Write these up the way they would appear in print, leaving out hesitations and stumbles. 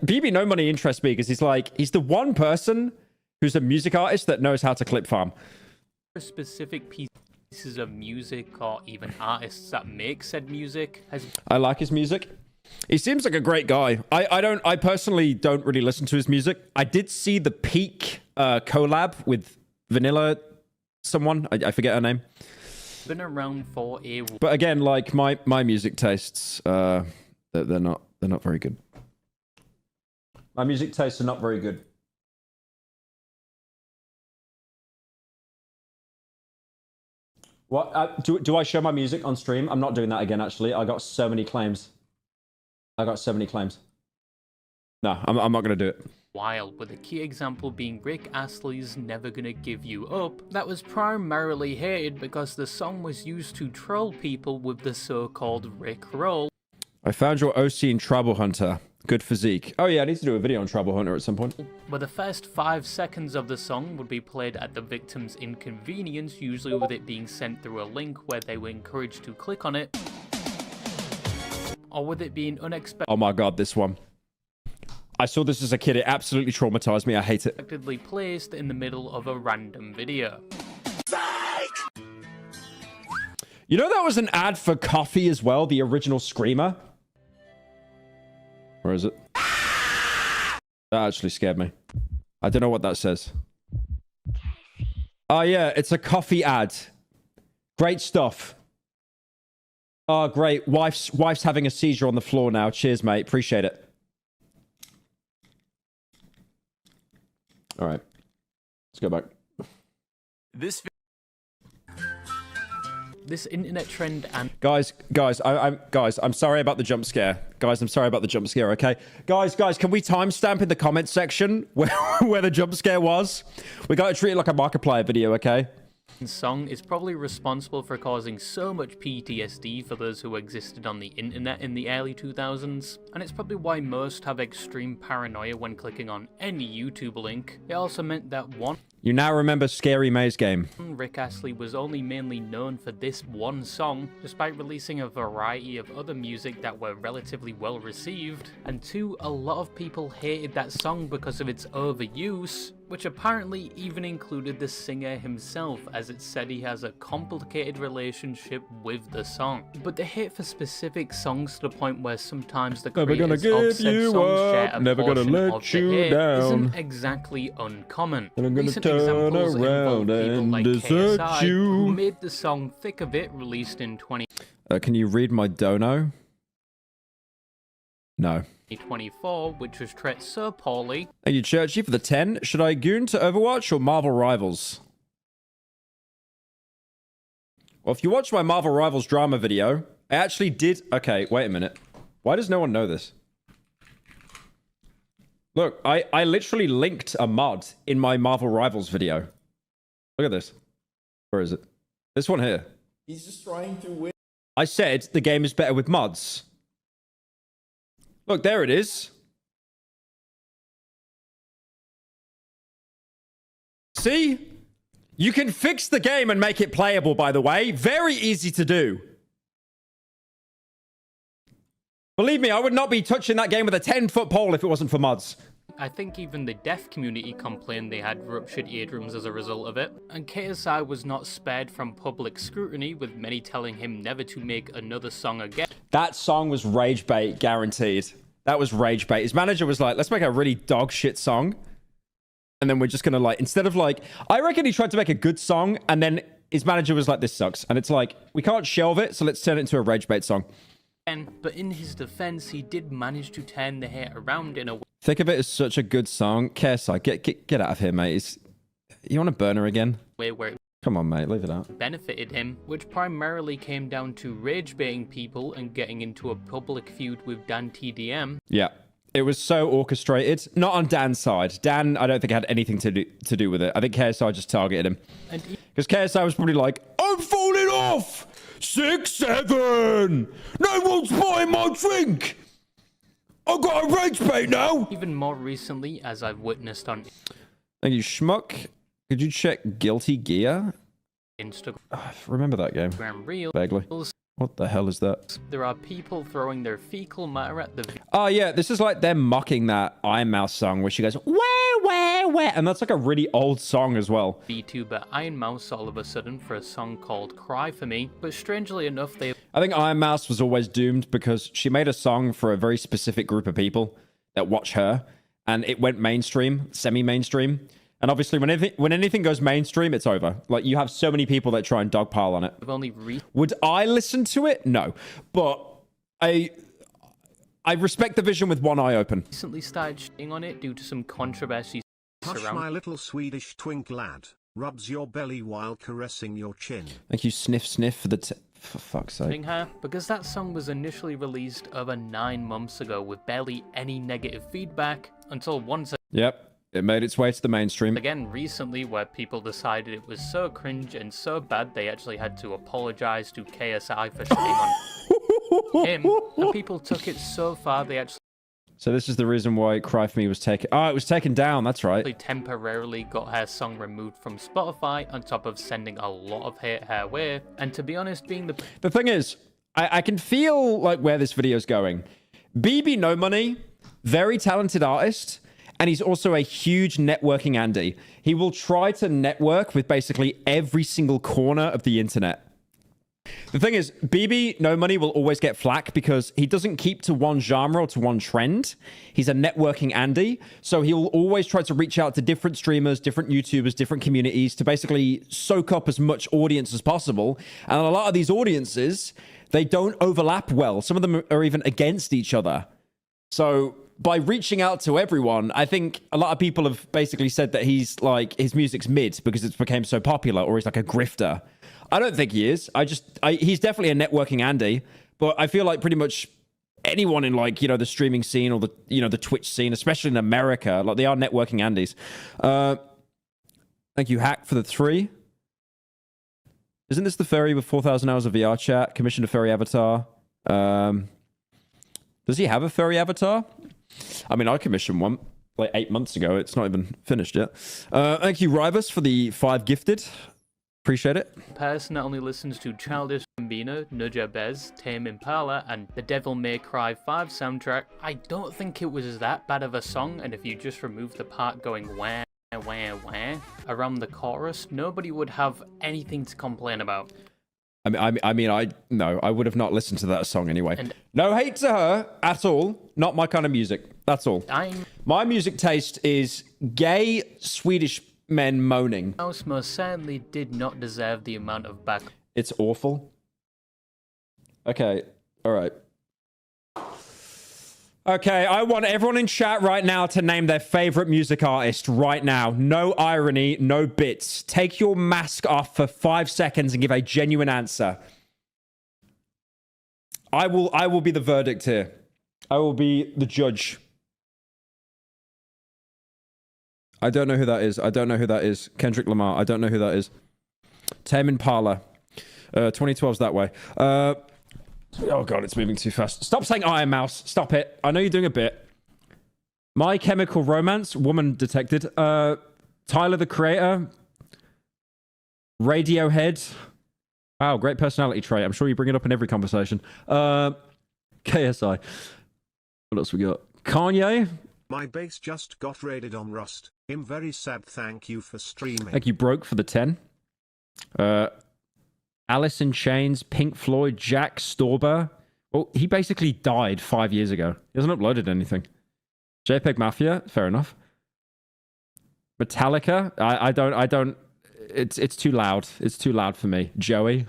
bbno money interests me because he's the one person who's a music artist that knows how to clip farm. Specific pieces of music or even artists that make said music. I like his music. He seems like a great guy. I personally don't really listen to his music. I did see the Peak collab with Vanilla someone. I forget her name. Been around for a... But again, like my music tastes, they're not very good. My music tastes are not very good. What do I show my music on stream? I'm not doing that again. Actually, I got so many claims. No, I'm not gonna do it. While, with a key example being Rick Astley's Never Gonna Give You Up, that was primarily hated because the song was used to troll people with the so-called Rick roll. I found your OC in Trouble Hunter. Good physique. Oh yeah, I need to do a video on Trouble Hunter at some point. Where the first 5 seconds of the song would be played at the victim's inconvenience, usually with it being sent through a link where they were encouraged to click on it. Or with it being unexpected. Oh my god, this one. I saw this as a kid. It absolutely traumatized me. I hate it. Unexpectedly placed in the middle of a random video. You know that was an ad for coffee as well, the original Screamer? Where is it? That actually scared me. I don't know what that says. Oh yeah, it's a coffee ad. Great stuff. Oh great. Wife's having a seizure on the floor now. Cheers, mate. Appreciate it. All right. Let's go back. This internet trend and... Guys, I'm sorry about the jump scare. Guys, I'm sorry about the jump scare, okay? Guys, can we timestamp in the comments section where the jump scare was? We gotta treat it like a Markiplier video, okay? Song is probably responsible for causing so much PTSD for those who existed on the internet in the early 2000s, and it's probably why most have extreme paranoia when clicking on any YouTube link. It also meant that one... You now remember Scary Maze Game. Rick Astley was only mainly known for this one song, despite releasing a variety of other music that were relatively well received. And 2, a lot of people hated that song because of its overuse, which apparently even included the singer himself, as it said he has a complicated relationship with the song. But the hate for specific songs to the point where sometimes the creators of said songs share a portion of the hate isn't exactly uncommon. Recent examples involve people like KSI, who made the song Thick of It, released in 20... Can you read my dono? No. 2024, which was treated so poorly. Thank you, Churchy, for the 10. Should I goon to Overwatch or Marvel Rivals? Well, if you watch my Marvel Rivals drama video, I actually did... Okay, wait a minute. Why does no one know this? Look, I literally linked a mod in my Marvel Rivals video. Look at this. Where is it? This one here. He's just trying to win. I said the game is better with mods. Look, there it is. See? You can fix the game and make it playable, by the way. Very easy to do. Believe me, I would not be touching that game with a 10-foot pole if it wasn't for mods. I think even the deaf community complained they had ruptured eardrums as a result of it, and KSI was not spared from public scrutiny, with many telling him never to make another song again. That song was rage bait, guaranteed. That was rage bait. His manager was like, let's make a really dog shit song. And then we're just gonna like, instead of like, I reckon he tried to make a good song, and then his manager was like, this sucks. And it's like, we can't shelve it, so let's turn it into a rage bait song. But in his defense, he did manage to turn the hate around in a way. Think of it as such a good song. KSI, get out of here, mate. You want a burner again? Where Come on, mate, leave it out. Benefited him, which primarily came down to rage baiting people and getting into a public feud with Dan TDM. Yeah, it was so orchestrated. Not on Dan's side. Dan, I don't think had anything to do with it. I think KSI just targeted him. Because KSI was probably like, I'm falling off! 6-7! No one's buying my drink! I've got a rage bait now! Even more recently, as I've witnessed on... Thank you, Schmuck. Could you check Guilty Gear? Instagram. Remember that game? Reels. Vaguely. What the hell is that? There are people throwing their fecal matter at the Oh, yeah. This is like them mocking that Iron Mouse song where she goes, where? And that's like a really old song as well. VTuber Iron Mouse all of a sudden for a song called Cry For Me. But strangely enough, they I think Iron Mouse was always doomed because she made a song for a very specific group of people that watch her. And it went mainstream, semi-mainstream. And obviously, when anything goes mainstream, it's over. Like, you have so many people that try and dogpile on it. Would I listen to it? No. But I respect the vision with one eye open. Recently started shitting on it due to some controversy Hush, my little Swedish twink lad. Rubs your belly while caressing your chin. Thank you, Sniff Sniff, for fuck's sake. Her because that song was initially released over 9 months ago with barely any negative feedback until once Yep. It made its way to the mainstream. again recently where people decided it was so cringe and so bad they actually had to apologize to KSI for shitting on him, and people took it so far they actually So this is the reason why Cry For Me was taken... Oh, it was taken down. That's right. temporarily got her song removed from Spotify on top of sending a lot of hate her way. And to be honest, being The thing is, I can feel like where this video is going. bbno, very talented artist, and he's also a huge networking Andy. He will try to network with basically every single corner of the internet. The thing is, bbno will always get flack because he doesn't keep to one genre or to one trend. He's a networking Andy, so he'll always try to reach out to different streamers, different YouTubers, different communities to basically soak up as much audience as possible. And a lot of these audiences, they don't overlap well. Some of them are even against each other. So by reaching out to everyone, I think a lot of people have basically said that he's like, his music's mid because it's became so popular, or he's like a grifter. I don't think he is. He's definitely a networking Andy, but I feel like pretty much anyone in like, the streaming scene or the Twitch scene, especially in America, like they are networking Andys. Thank you, Hack, for the 3. Isn't this the furry with 4,000 hours of VR chat? Commissioned a furry avatar. Does he have a furry avatar? I mean, I commissioned one like 8 months ago. It's not even finished yet. Thank you, Rivus, for the 5 gifted. Appreciate it. person that only listens to Childish Gambino, Nuja Bez, Tame Impala, and the Devil May Cry 5 soundtrack, I don't think it was that bad of a song, and if you just remove the part going wah, around the chorus, nobody would have anything to complain about. I would have not listened to that song anyway. And no hate to her at all. Not my kind of music. That's all. My music taste is gay Swedish men moaning. Mouse most certainly did not deserve the amount of back. It's awful. Okay. All right. Okay, I want everyone in chat right now to name their favorite music artist right now. No irony, no bits. Take your mask off for 5 seconds and give a genuine answer. I will be the verdict here. I will be the judge. I don't know who that is. I don't know who that is. Kendrick Lamar. I don't know who that is. Tame Impala. 2012's that way. Oh god, it's moving too fast. Stop saying Iron Mouse. Stop it. I know you're doing a bit. My Chemical Romance. Woman detected. Tyler, the Creator. Radiohead. Wow, great personality trait. I'm sure you bring it up in every conversation. KSI. What else we got? Kanye. My base just got raided on Rust. I'm very sad. Thank you for streaming. Thank you, Broke, for the 10. Alice in Chains, Pink Floyd, Jack Storber. Well, he basically died 5 years ago. He hasn't uploaded anything. JPEG Mafia, fair enough. Metallica, I don't. It's too loud. It's too loud for me. Joey.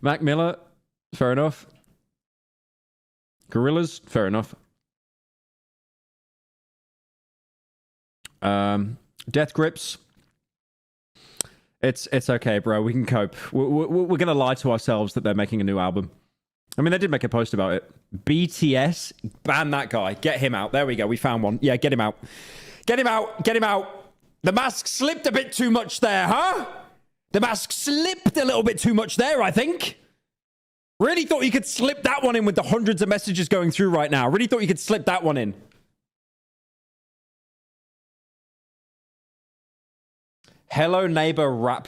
Mac Miller, fair enough. Gorillaz, fair enough. Death Grips. It's okay, bro. We can cope. We're gonna lie to ourselves that they're making a new album. I mean, they did make a post about it. BTS, ban that guy. Get him out. There we go. We found one. Yeah, get him out. Get him out. Get him out. The mask slipped a bit too much there, huh? The mask slipped a little bit too much there, I think. Really thought you could slip that one in with the hundreds of messages going through right now. Really thought you could slip that one in. Hello Neighbor rap.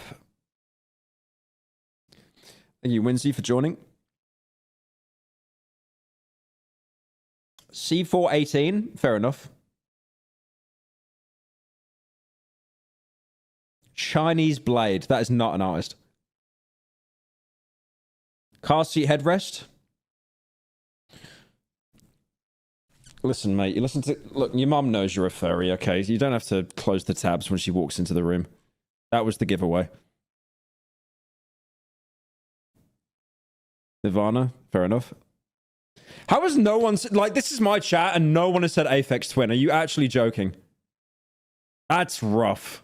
Thank you, Winsy, for joining. C418, fair enough. Chinese Blade, that is not an artist. Car seat headrest. Listen, mate, you listen to... Look, your mum knows you're a furry, okay? You don't have to close the tabs when she walks into the room. That was the giveaway. Nirvana, fair enough. How has no one... Like, this is my chat and no one has said Aphex Twin. Are you actually joking? That's rough.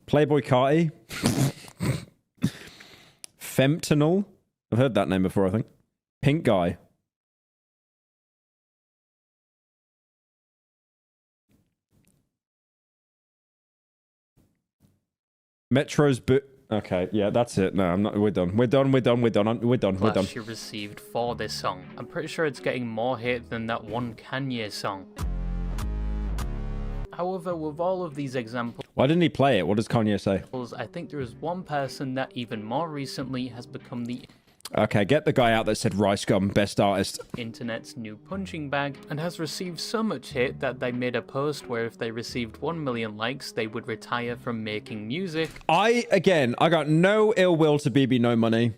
Playboy Carti. Femptanol. I've heard that name before, I think. Pink Guy. Metro's boot. Okay, yeah, that's it. No, I'm not. We're done. We're done. She received for this song. I'm pretty sure it's getting more hate than that one Kanye song. However, with all of these examples, why didn't he play it? What does Kanye say? I think there is one person that even more recently has become the Okay, get the guy out that said Rice Gum, best artist. internet's new punching bag, and has received so much hate that they made a post where if they received 1 million likes, they would retire from making music. I got no ill will to bbno money.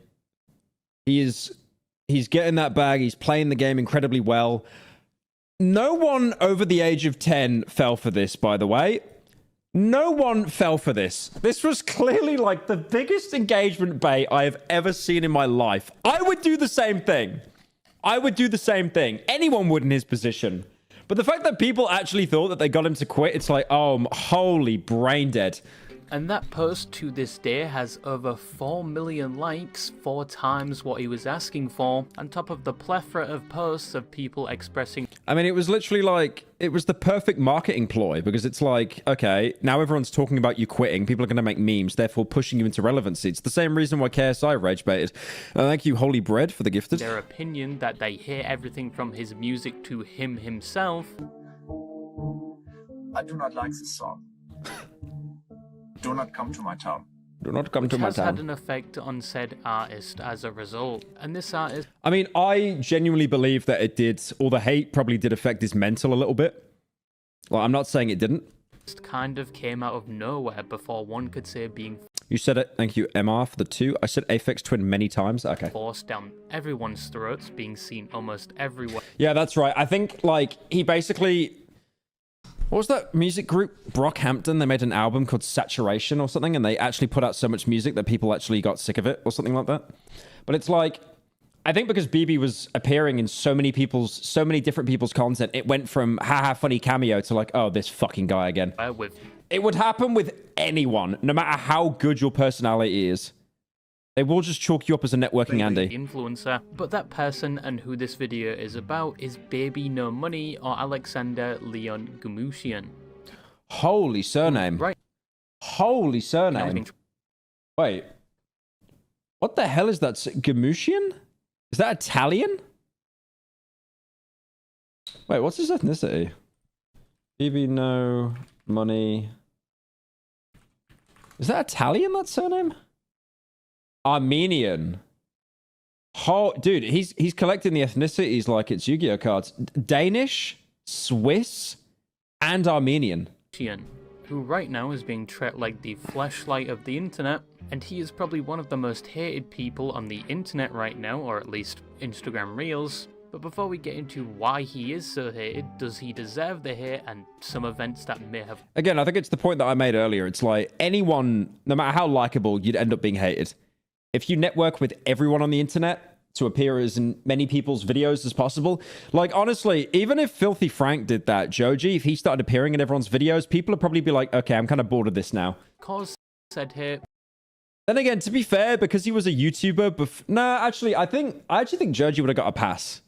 He's getting that bag. He's playing the game incredibly well. No one over the age of 10 fell for this, by the way. No one fell for this. This was clearly like the biggest engagement bait I have ever seen in my life. I would do the same thing. Anyone would in his position. But the fact that people actually thought that they got him to quit, it's like, oh, holy brain dead. And that post to this day has over 4 million likes, 4 times what he was asking for, on top of the plethora of posts of people expressing... I mean, it was literally like, it was the perfect marketing ploy, because it's like, okay, now everyone's talking about you quitting, people are going to make memes, therefore pushing you into relevancy. It's the same reason why KSI rage baited. Thank you, Holy Bread, for the gifted. Their opinion that they hear everything from his music to him himself. I do not like this song. Do not come to my town. Do not come to my has town. Had an effect on said artist as a result. And this artist... I mean, I genuinely believe that it did. All the hate probably did affect his mental a little bit. Well, I'm not saying it didn't. Kind of came out of nowhere before one could say being... You said it. Thank you, MR, for the 2. I said Aphex Twin many times. Okay. Forced down everyone's throats, being seen almost everywhere. Yeah, that's right. I think, like, he basically... What was that music group? Brockhampton. They made an album called Saturation or something, and they actually put out so much music that people actually got sick of it or something like that. But it's like, I think because BB was appearing in so many different people's content, it went from haha funny cameo to like, oh, this fucking guy again. It would happen with anyone, no matter how good your personality is. They will just chalk you up as a networking Andy. Influencer. But that person and who this video is about is Baby No Money or Alexander Leon Gumutian. Holy surname. Right. Holy surname. Wait. What the hell is that? Gumutian? Is that Italian? Wait, what's his ethnicity? Baby No Money. Is that Italian, that surname? Armenian. Oh, dude, he's collecting the ethnicities like it's Yu-Gi-Oh cards. Danish, Swiss, and Armenian. Who right now is being treated like the fleshlight of the internet, and he is probably one of the most hated people on the internet right now, or at least Instagram Reels. But before we get into why he is so hated, does he deserve the hate and some events that may have... Again, I think it's the point that I made earlier. It's like anyone, no matter how likable, you'd end up being hated. If you network with everyone on the internet to appear as in many people's videos as possible, like honestly, even if Filthy Frank did that, Joji, if he started appearing in everyone's videos, people would probably be like, okay, I'm kind of bored of this now. Cause said hate. Then again, to be fair, because he was a YouTuber, I actually think Joji would have got a pass.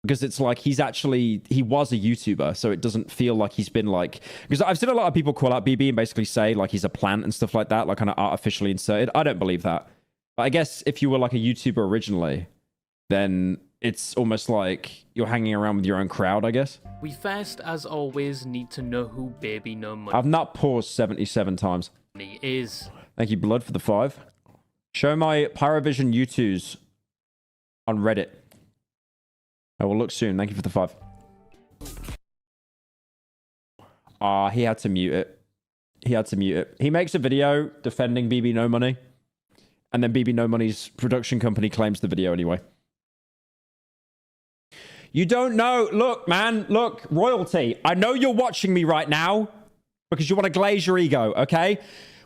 Because it's like he was a YouTuber, so it doesn't feel like he's been like... Because I've seen a lot of people call out BB and basically say like he's a plant and stuff like that, like kind of artificially inserted. I don't believe that. But I guess if you were like a YouTuber originally, then it's almost like you're hanging around with your own crowd, I guess. We first, as always, need to know who Baby No Money I've not paused 77 times. is. Thank you, Blood, for the 5. Show my Pyrovision U2s on Reddit. I will look soon. Thank you for the 5. He had to mute it. He had to mute it. He makes a video defending bbno money, and then bbno money's production company claims the video anyway. You don't know. Look, man. Look, royalty. I know you're watching me right now because you want to glaze your ego, okay?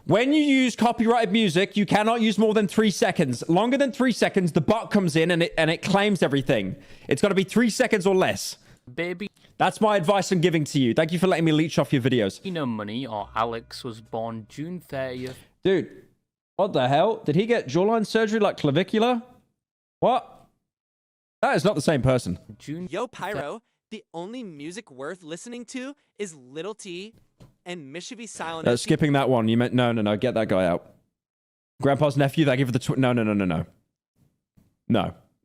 When you use copyrighted music, you cannot use more than 3 seconds. Longer than 3 seconds, the bot comes in and it claims everything. It's got to be 3 seconds or less. Baby. That's my advice I'm giving to you. Thank you for letting me leech off your videos. bbno Money, or Alex, was born June 30th. Dude, what the hell? Did he get jawline surgery like clavicular? What? That is not the same person. Yo, Pyro, the only music worth listening to is Little T and Mischievy Silent. Skipping that one. You meant no. Get that guy out. Grandpa's nephew. Thank you for the no. No.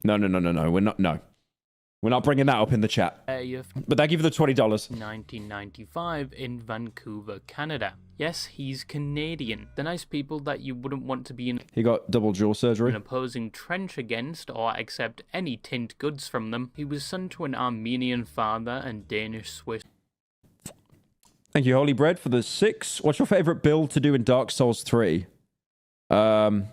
We're not. No. We're not bringing that up in the chat. But thank you for the $20. 1995 in Vancouver, Canada. Yes, he's Canadian. The nice people that you wouldn't want to be in. He got double jaw surgery. An opposing trench against or accept any tint goods from them. He was son to an Armenian father and Danish Swiss. Thank you, Holy Bread, for the 6. What's your favorite build to do in Dark Souls 3? The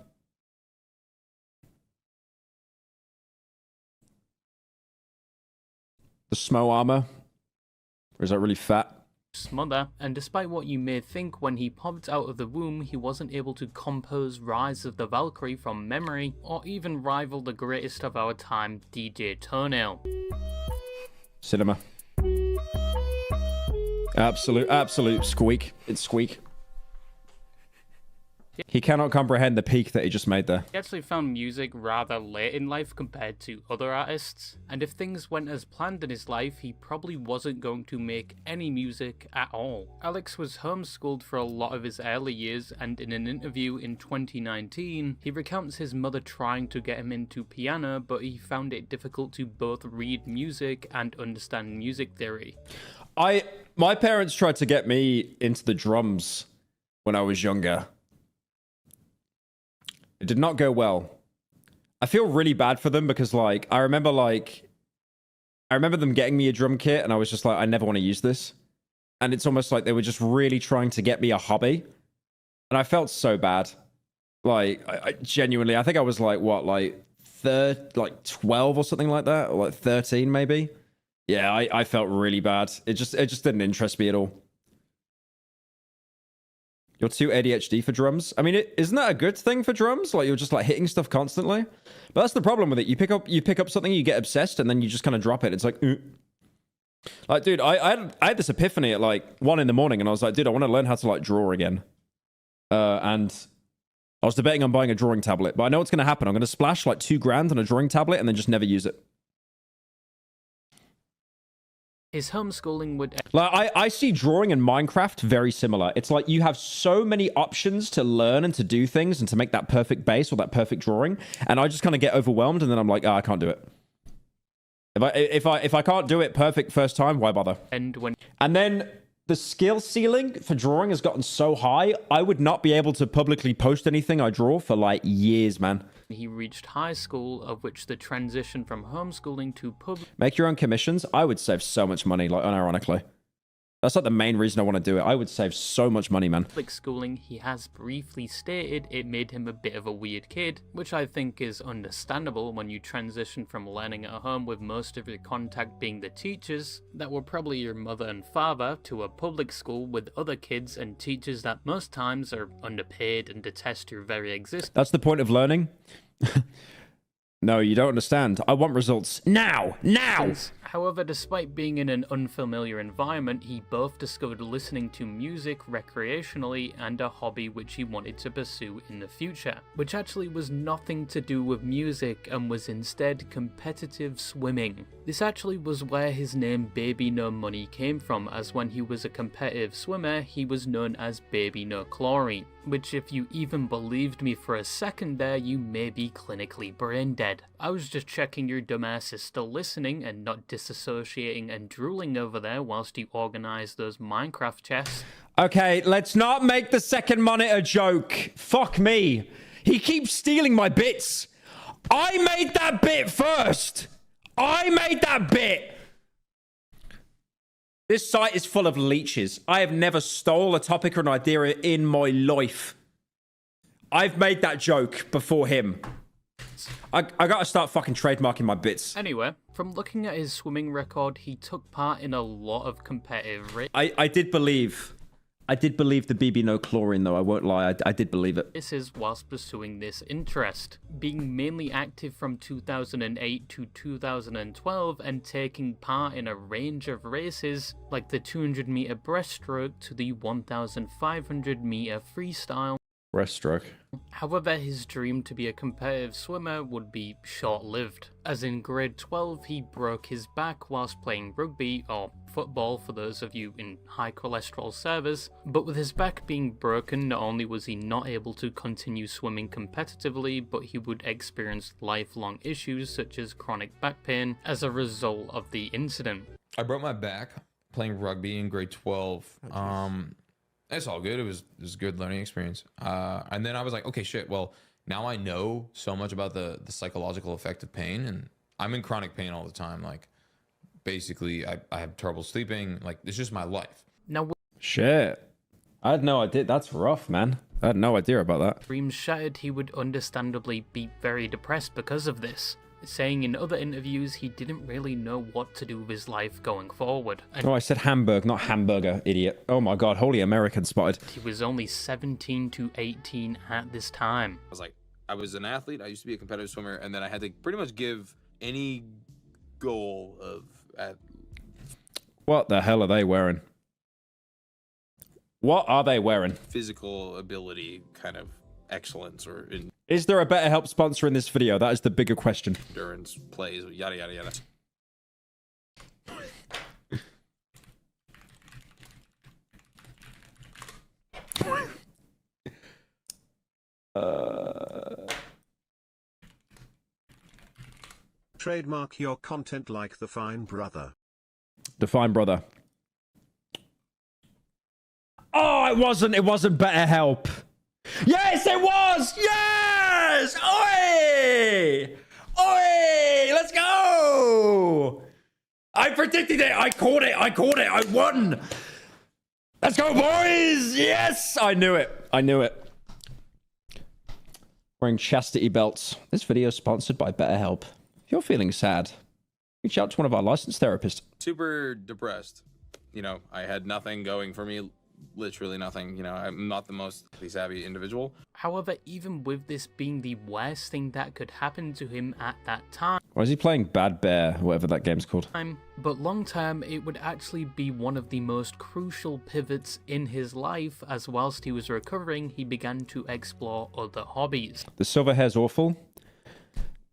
Smo armor? Or is that really fat? Mother, and despite what you may think, when he popped out of the womb, he wasn't able to compose Rise of the Valkyrie from memory, or even rival the greatest of our time, DJ Toenail. Cinema. Absolute squeak. It's squeak. He cannot comprehend the peak that he just made there. He actually found music rather late in life compared to other artists, and if things went as planned in his life, he probably wasn't going to make any music at all. Alex was homeschooled for a lot of his early years, and in an interview in 2019, he recounts his mother trying to get him into piano, but he found it difficult to both read music and understand music theory. My parents tried to get me into the drums when I was younger. It did not go well. I feel really bad for them because, like, I remember them getting me a drum kit and I was just like, I never want to use this. And it's almost like they were just really trying to get me a hobby. And I felt so bad. Like, I genuinely, I think I was like, what, like 12 or something like that? Or like 13 maybe? Yeah, I felt really bad. It just didn't interest me at all. You're too ADHD for drums. I mean, isn't that a good thing for drums? Like, you're just like hitting stuff constantly. But that's the problem with it. You pick up something, you get obsessed, and then you just kind of drop it. It's like, like, dude, I had this epiphany at like 1 in the morning, and I was like, dude, I want to learn how to like draw again. And I was debating on buying a drawing tablet, but I know what's going to happen. I'm going to splash like $2,000 on a drawing tablet, and then just never use it. His homeschooling would... Like, I see drawing and Minecraft very similar. It's like you have so many options to learn and to do things and to make that perfect base or that perfect drawing. And I just kind of get overwhelmed and then I'm like, oh, I can't do it. If I can't do it perfect first time, why bother? And then the skill ceiling for drawing has gotten so high, I would not be able to publicly post anything I draw for like years, man. He reached high school, of which the transition from homeschooling to public... Make your own commissions? I would save so much money, like, unironically. That's like the main reason I want to do it. I would save so much money, man. Public schooling, he has briefly stated it made him a bit of a weird kid, which I think is understandable when you transition from learning at home with most of your contact being the teachers, that were probably your mother and father, to a public school with other kids and teachers that most times are underpaid and detest your very existence. That's the point of learning? No, you don't understand. I want results now! Now! However, despite being in an unfamiliar environment, he both discovered listening to music recreationally and a hobby which he wanted to pursue in the future, which actually was nothing to do with music and was instead competitive swimming. This actually was where his name Baby No Money came from, as when he was a competitive swimmer, he was known as Baby No Chlorine, which if you even believed me for a second there, you may be clinically brain dead. I was just checking your dumbass is still listening and not disassociating and drooling over there whilst you organise those Minecraft chests. Okay, let's not make the second monitor joke. Fuck me. He keeps stealing my bits. I made that bit first. I made that bit. This site is full of leeches. I have never stole a topic or an idea in my life. I've made that joke before him. I gotta start fucking trademarking my bits. Anyway, from looking at his swimming record, he took part in a lot of competitive I did believe the bbno chlorine, though. I won't lie. I did believe it. races whilst pursuing this interest, being mainly active from 2008 to 2012 and taking part in a range of races like the 200 meter breaststroke to the 1500 meter freestyle. Breaststroke. However, his dream to be a competitive swimmer would be short-lived, as in grade 12 he broke his back whilst playing rugby, or football for those of you in high cholesterol servers, but with his back being broken, not only was he not able to continue swimming competitively, but he would experience lifelong issues such as chronic back pain as a result of the incident. I broke my back playing rugby in grade 12. It's all good. It was a good learning experience. And then I was like, okay, shit. Well, now I know so much about the psychological effect of pain, and I'm in chronic pain all the time. Like, basically, I have trouble sleeping. Like, it's just my life. Now, Shit. I had no idea. That's rough, man. I had no idea about that. dreams shattered, he would understandably be very depressed because of this, saying in other interviews he didn't really know what to do with his life going forward. And Oh, I said Hamburg, not hamburger, idiot. Oh my god, holy American spotted. he was only 17 to 18 at this time. I was an athlete. I used to be a competitive swimmer, and then I had to pretty much give any goal of What the hell are they wearing? What are they wearing? physical ability kind of excellence or Is there a BetterHelp sponsor in this video? That is the bigger question. endurance plays, yada yada yada. Trademark your content like the fine brother. Define brother. Oh, it wasn't BetterHelp. Yes, it was! Yes! Oi! Oi! Let's go! I predicted it. I caught it. I won. Let's go, boys! Yes! I knew it. Wearing chastity belts. This video is sponsored by BetterHelp. If you're feeling sad, reach out to one of our licensed therapists. Super depressed. You know, I had nothing going for me. Literally nothing. You know, I'm not the most savvy individual. However, even with this being the worst thing that could happen to him at that time, Why is he playing Bad Bear, whatever that game's called? but long term it would actually be one of the most crucial pivots in his life, as whilst he was recovering he began to explore other hobbies. The silver hair's awful.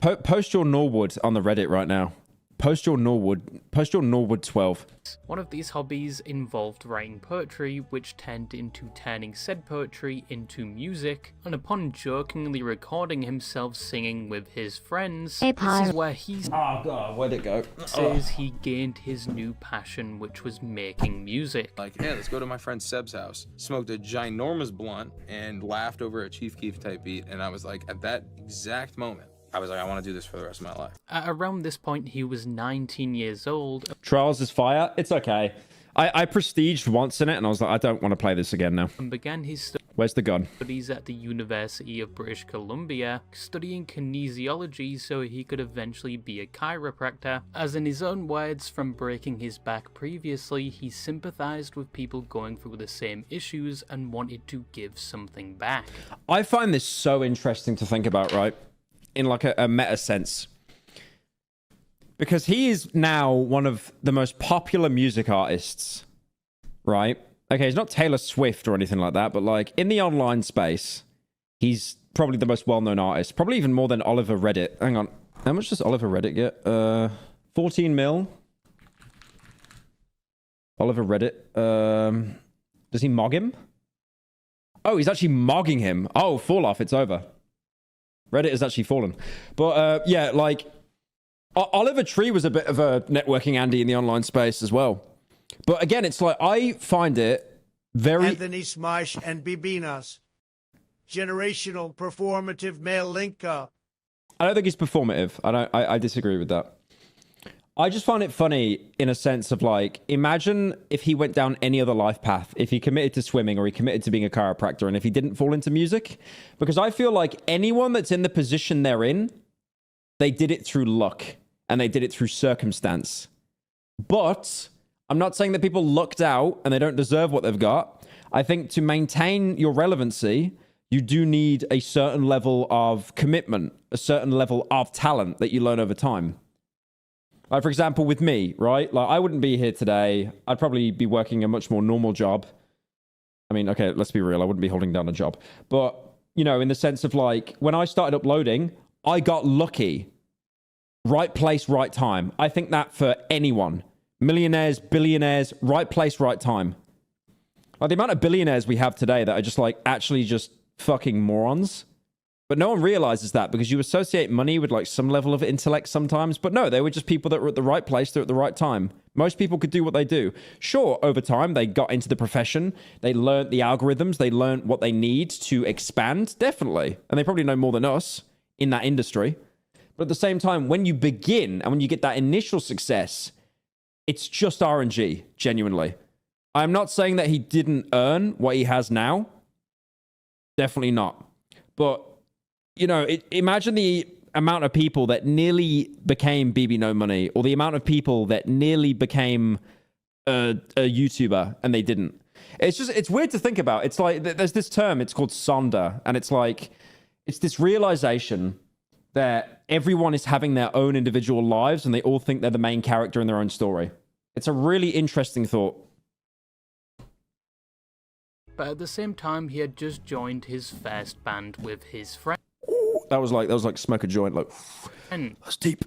Post your Norwood on the Reddit right now. Post your Norwood 12. One of these hobbies involved writing poetry, which turned into turning said poetry into music, and upon jokingly recording himself singing with his friends, this is where he Oh god, where'd it go? says he gained his new passion, which was making music. Like, hey, let's go to my friend Seb's house. Smoked a ginormous blunt and laughed over a Chief Keef type beat. And I was like, at that exact moment, I was like, I want to do this for the rest of my life. At around this point, he was 19 years old. Trials is fire. It's okay. I prestiged once in it, and I was like, I don't want to play this again now. And began his Where's the gun? studies at the University of British Columbia, studying kinesiology so he could eventually be a chiropractor. As in his own words, from breaking his back previously, he sympathized with people going through the same issues and wanted to give something back. I find this so interesting to think about, right? In like a meta sense. Because he is now one of the most popular music artists, right? Okay, he's not Taylor Swift or anything like that, but like in the online space, he's probably the most well-known artist. Probably even more than Oliver Reddit. Hang on. How much does Oliver Reddit get? 14 mil. Oliver Reddit. Does he mog him? Oh, he's actually mogging him. Oh, fall off. It's over. Reddit has actually fallen. But yeah, like Oliver Tree was a bit of a networking Andy in the online space as well. But again, it's like I find it Very Anthony Smash and bbno's generational performative male link up. I don't think he's performative. I disagree with that. I just find it funny in a sense of like, imagine if he went down any other life path, if he committed to swimming or he committed to being a chiropractor, and if he didn't fall into music. Because I feel like anyone that's in the position they're in, they did it through luck and they did it through circumstance. But I'm not saying that people lucked out and they don't deserve what they've got. I think to maintain your relevancy, you do need a certain level of commitment, a certain level of talent that you learn over time. Like, for example, with me, right? Like, I wouldn't be here today. I'd probably be working a much more normal job. I mean, okay, let's be real. I wouldn't be holding down a job. But, you know, in the sense of like, when I started uploading, I got lucky. Right place, right time. I think that for anyone. Millionaires, billionaires, right place, right time. Like, the amount of billionaires we have today that are just like, actually just fucking morons. But no one realizes that because you associate money with like some level of intellect sometimes. But no, they were just people that were at the right place, they're at the right time. Most people could do what they do. Sure, over time, they got into the profession. They learned the algorithms. They learned what they need to expand. Definitely. And they probably know more than us in that industry. But at the same time, when you begin and when you get that initial success, it's just RNG, genuinely. I'm not saying that he didn't earn what he has now. Definitely not. But you know, imagine the amount of people that nearly became bbno money, or the amount of people that nearly became a YouTuber and they didn't. It's weird to think about. It's like there's this term, it's called Sonder, and it's like it's this realization that everyone is having their own individual lives and they all think they're the main character in their own story. It's a really interesting thought. But at the same time, he had just joined his first band with his friends. That was like smoke a joint, like that's deep.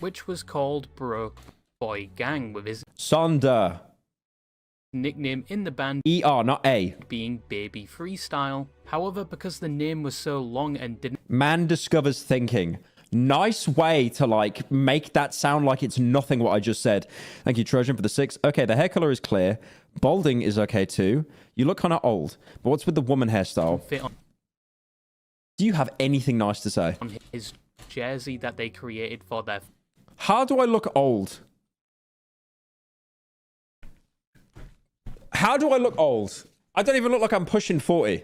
Which was called Broke Boy Gang, with his Sonder nickname in the band ER, not A, being Baby Freestyle. However, because the name was so long and didn't man discovers thinking. Nice way to like make that sound like it's nothing what I just said. Thank you, Trojan, for the 6. Okay, the hair color is clear. Balding is okay too. You look kind of old. But what's with the woman hairstyle? fit on Do you have anything nice to say? his jersey that they created for their... How do I look old? How do I look old? I don't even look like I'm pushing 40.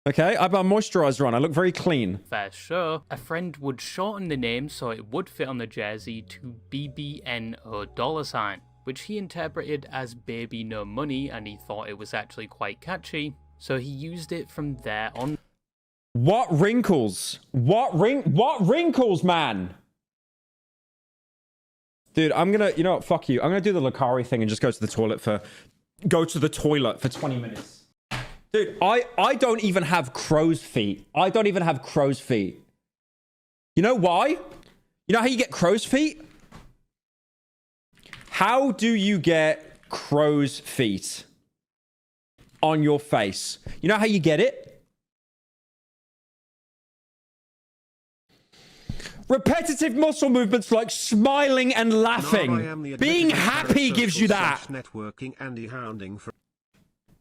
Okay, I have my moisturizer on. I look very clean. Fair show. A friend would shorten the name so it would fit on the jersey to $BBNO, which he interpreted as Baby No Money, and he thought it was actually quite catchy, so he used it from there on. What wrinkles? What wrinkles, man? Dude, I'm gonna, you know what, fuck you. I'm gonna do the Lucari thing and just go to the toilet for 20 minutes. Dude, I don't even have crow's feet. I don't even have crow's feet. You know why? You know how you get crow's feet? How do you get crow's feet on your face? You know how you get it? Repetitive muscle movements like smiling and laughing. Being happy gives you that. Networking Andy Hounding from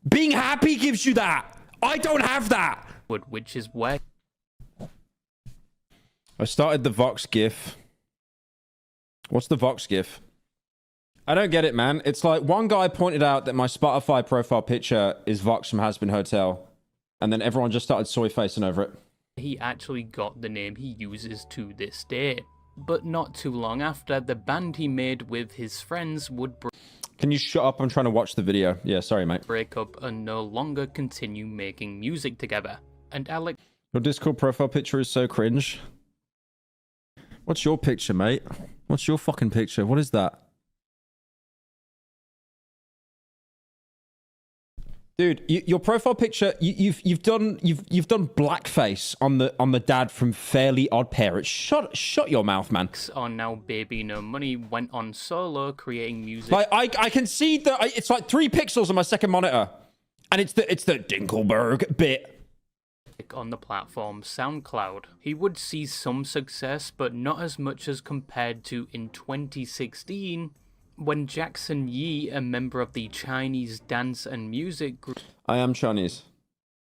Being happy gives you that. I don't have that. Which is where I started the Vox GIF. What's the Vox GIF? I don't get it, man. It's like one guy pointed out that my Spotify profile picture is Vox from Has Been Hotel. And then everyone just started soy facing over it. he actually got the name he uses to this day. But not too long after, the band he made with his friends would Can you shut up? I'm trying to watch the video. Yeah, sorry, mate. break up and no longer continue making music together. And Alex Your Discord profile picture is so cringe. What's your picture, mate? What's your fucking picture? What is that? Dude, your profile picture, you've done blackface on the dad from Fairly Odd Parents. Shut your mouth, man. on Now Baby No Money went on solo creating music. Like I can see that it's like 3 pixels on my second monitor, and it's the Dinkelberg bit. On the platform SoundCloud. He would see some success, but not as much as compared to in 2016, When Jackson Yi, a member of the Chinese dance and music I am Chinese.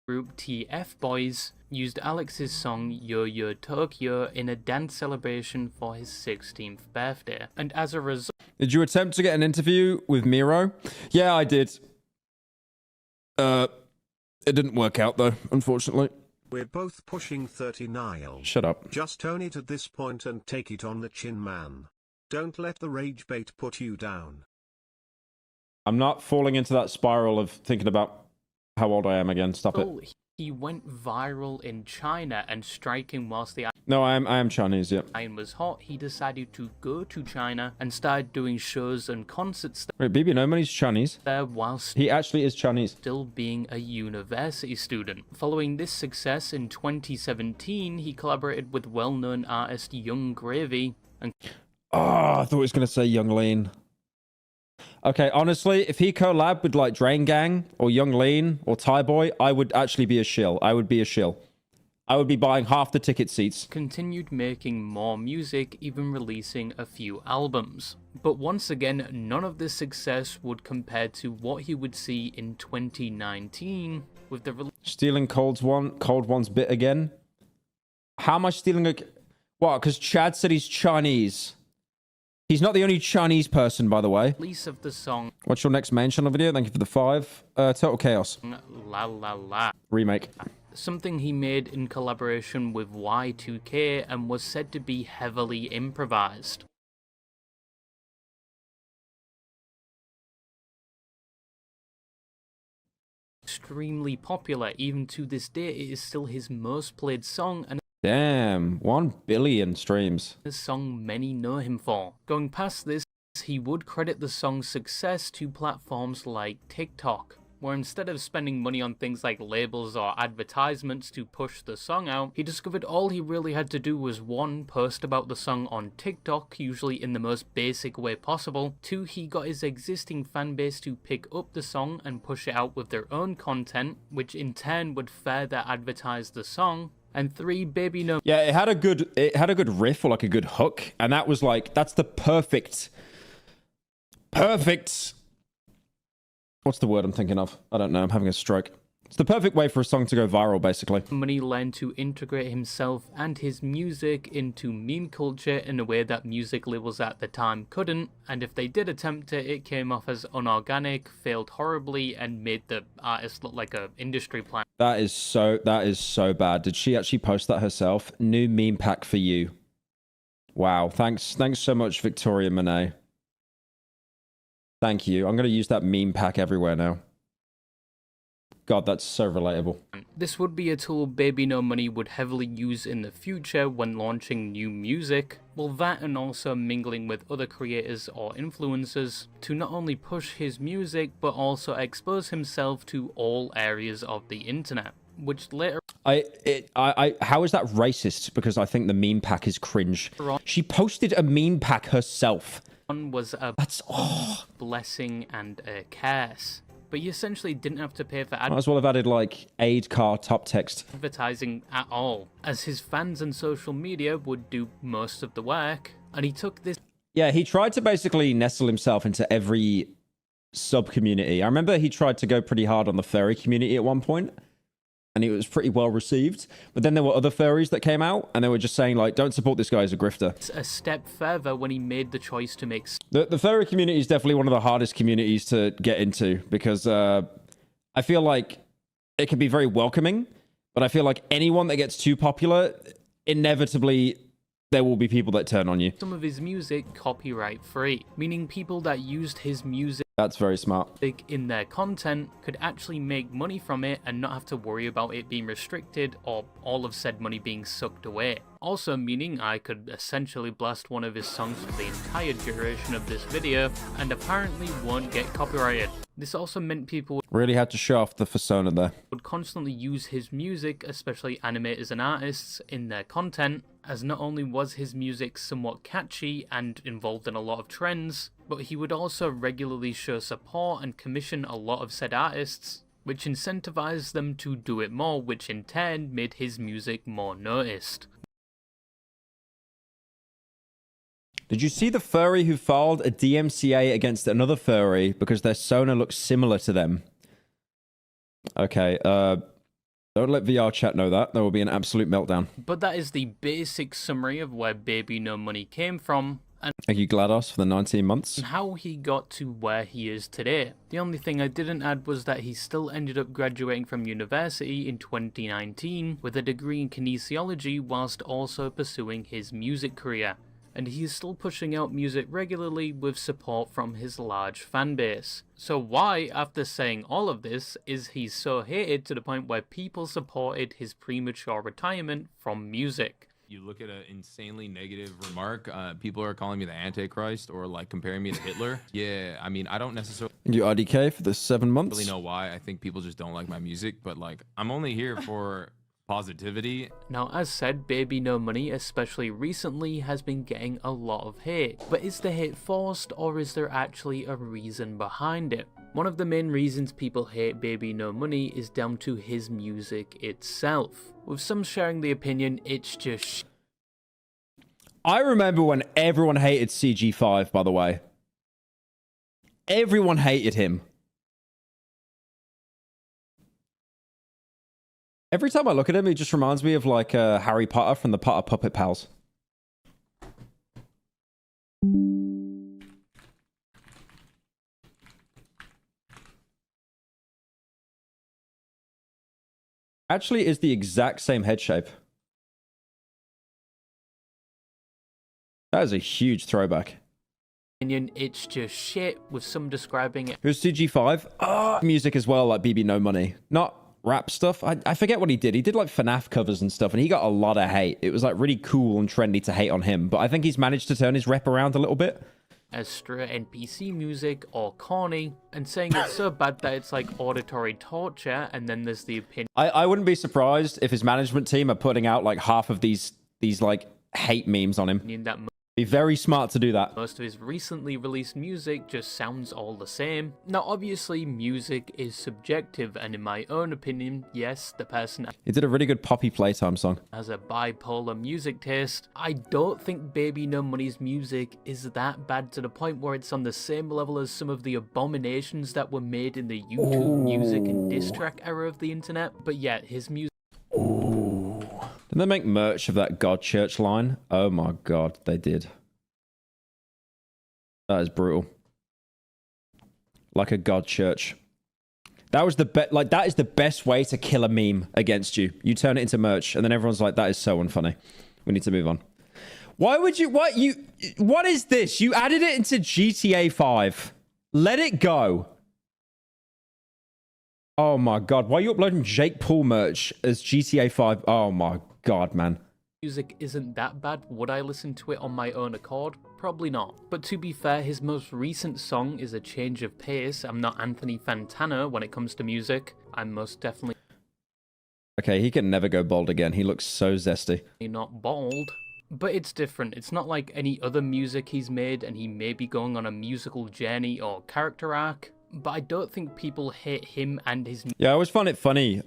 group TF Boys, used Alex's song Yo Yo Tokyo in a dance celebration for his 16th birthday. And as a result... Did you attempt to get an interview with Miro? Yeah, I did. It didn't work out though, unfortunately. We're both pushing 30 Nile. Shut up. Just own it at this point and take it on the chin, man. Don't let the rage bait put you down. I'm not falling into that spiral of thinking about how old I am again. Stop it. He went viral in China, and striking whilst the No, I am Chinese, yeah. iron was hot, he decided to go to China and started doing shows and concerts Wait, bbno money's Chinese? there whilst He actually is Chinese. still being a university student. Following this success in 2017, he collaborated with well-known artist Young Gravy and Oh, I thought he was going to say Young Lean. Okay, honestly, if he collabed with like Drain Gang or Young Lean or Thai Boy, I would actually be a shill. I would be a shill. I would be buying half the ticket seats. continued making more music, even releasing a few albums. But once again, none of this success would compare to what he would see in 2019 with the release Stealing Cold One's bit again. How am I stealing a... What? Because Chad said he's Chinese. He's not the only Chinese person, by the way. of the song What's your next main channel video? Thank you for the 5. Total Chaos. La La La. Remake. Something he made in collaboration with Y2K and was said to be heavily improvised. Extremely popular, even to this day it is still his most played song and Damn. 1 billion streams. a song many know him for. Going past this, he would credit the song's success to platforms like TikTok, where instead of spending money on things like labels or advertisements to push the song out, he discovered all he really had to do was 1. Post about the song on TikTok, usually in the most basic way possible, 2. He got his existing fanbase to pick up the song and push it out with their own content, which in turn would further advertise the song, and 3. bbno Yeah, it had a good riff or like a good hook, and that was like, that's the perfect... What's the word I'm thinking of? I don't know. I'm having a stroke. It's the perfect way for a song to go viral, basically. Money learned to integrate himself and his music into meme culture in a way that music labels at the time couldn't, and if they did attempt it, it came off as unorganic, failed horribly, and made the artist look like a industry plant. That is so bad. Did she actually post that herself? New meme pack for you. Wow. Thanks so much, Victoria Monet. Thank you. I'm going to use that meme pack everywhere now. God, that's so relatable. This would be a tool bbno money would heavily use in the future when launching new music, well that and also mingling with other creators or influencers to not only push his music but also expose himself to all areas of the internet, which later how is that racist? Because I think the meme pack is cringe. She posted a meme pack herself. on was a That's blessing and a curse. But you essentially didn't have to pay for might as well have added like aid car top text. advertising at all, as his fans and social media would do most of the work, and he took this Yeah, he tried to basically nestle himself into every sub-community. I remember he tried to go pretty hard on the furry community at one point, and it was pretty well received. But then there were other furries that came out, and they were just saying, like, don't support this guy as a grifter. a step further when he made the choice to make The furry community is definitely one of the hardest communities to get into, because I feel like it can be very welcoming, but I feel like anyone that gets too popular, inevitably there will be people that turn on you. some of his music copyright free, meaning people that used his music That's very smart. in their content could actually make money from it and not have to worry about it being restricted or all of said money being sucked away. Also meaning I could essentially blast one of his songs for the entire duration of this video and apparently won't get copyrighted. This also meant people Really had to show off the persona there. would constantly use his music, especially animators and artists, in their content, as not only was his music somewhat catchy and involved in a lot of trends, but he would also regularly show support and commission a lot of said artists, which incentivized them to do it more, which in turn made his music more noticed. Did you see the furry who filed a DMCA against another furry because their Sona looks similar to them? Okay, don't let VR chat know that. There will be an absolute meltdown. But that is the basic summary of where Baby No Money came from, and Thank you, GLaDOS, for the 19 months. how he got to where he is today. The only thing I didn't add was that he still ended up graduating from university in 2019 with a degree in kinesiology whilst also pursuing his music career. And he is still pushing out music regularly with support from his large fan base. So why, after saying all of this, is he so hated to the point where people supported his premature retirement from music? You look at an insanely negative remark, people are calling me the Antichrist or like comparing me to Hitler. Yeah, I mean, I don't necessarily Thank you, IDK, for the 7 months. really know why. I think people just don't like my music, but like, I'm only here for positivity. Now, as said, Baby No Money, especially recently, has been getting a lot of hate. But is the hate forced, or is there actually a reason behind it? One of the main reasons people hate Baby No Money is down to his music itself, with some sharing the opinion it's just I remember when everyone hated CG5, by the way. Everyone hated him. Every time I look at him, he just reminds me of like Harry Potter from the Potter Puppet Pals. Actually, is the exact same head shape. That is a huge throwback. opinion it's just shit, with some describing it Who's CG5? Music as well, like bb no money. Not rap stuff. I forget what he did. He did like FNAF covers and stuff, and he got a lot of hate. It was like really cool and trendy to hate on him, but I think he's managed to turn his rep around a little bit. as straight NPC music or corny, and saying it's so bad that it's like auditory torture. And then there's the opinion I wouldn't be surprised if his management team are putting out like half of these like hate memes on him. that Be very smart to do that. most of his recently released music just sounds all the same. Now obviously music is subjective, and in my own opinion, yes, the person He did a really good Poppy Playtime song. has a bipolar music taste. I don't think Baby No Money's music is that bad to the point where it's on the same level as some of the abominations that were made in the YouTube music and diss track era of the internet, but yet his music Did they make merch of that God Church line? Oh my god, they did. That is brutal. Like a God Church. That was the that is the best way to kill a meme against you. You turn it into merch, and then everyone's like, that is so unfunny. We need to move on. Why would you what is this? You added it into GTA 5. Let it go. Oh my god, why are you uploading Jake Paul merch as GTA 5? Oh my god, man. music isn't that bad. Would I listen to it on my own accord? Probably not. But to be fair, his most recent song is a change of pace. I'm not Anthony Fantana when it comes to music. I'm most definitely Okay, he can never go bald again. He looks so zesty. not bald. But it's different. It's not like any other music he's made, and he may be going on a musical journey or character arc. But I don't think people hate him and his Yeah, I always find it funny.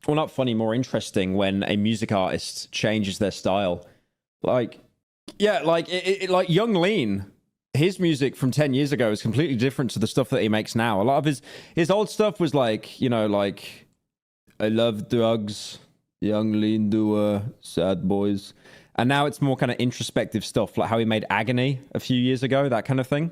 Well, not funny, more interesting when a music artist changes their style. Like, yeah, like like Young Lean, his music from 10 years ago is completely different to the stuff that he makes now. A lot of his old stuff was like, you know, like I love drugs, Young Lean doer, sad boys. And now it's more kind of introspective stuff, like how he made Agony a few years ago, that kind of thing.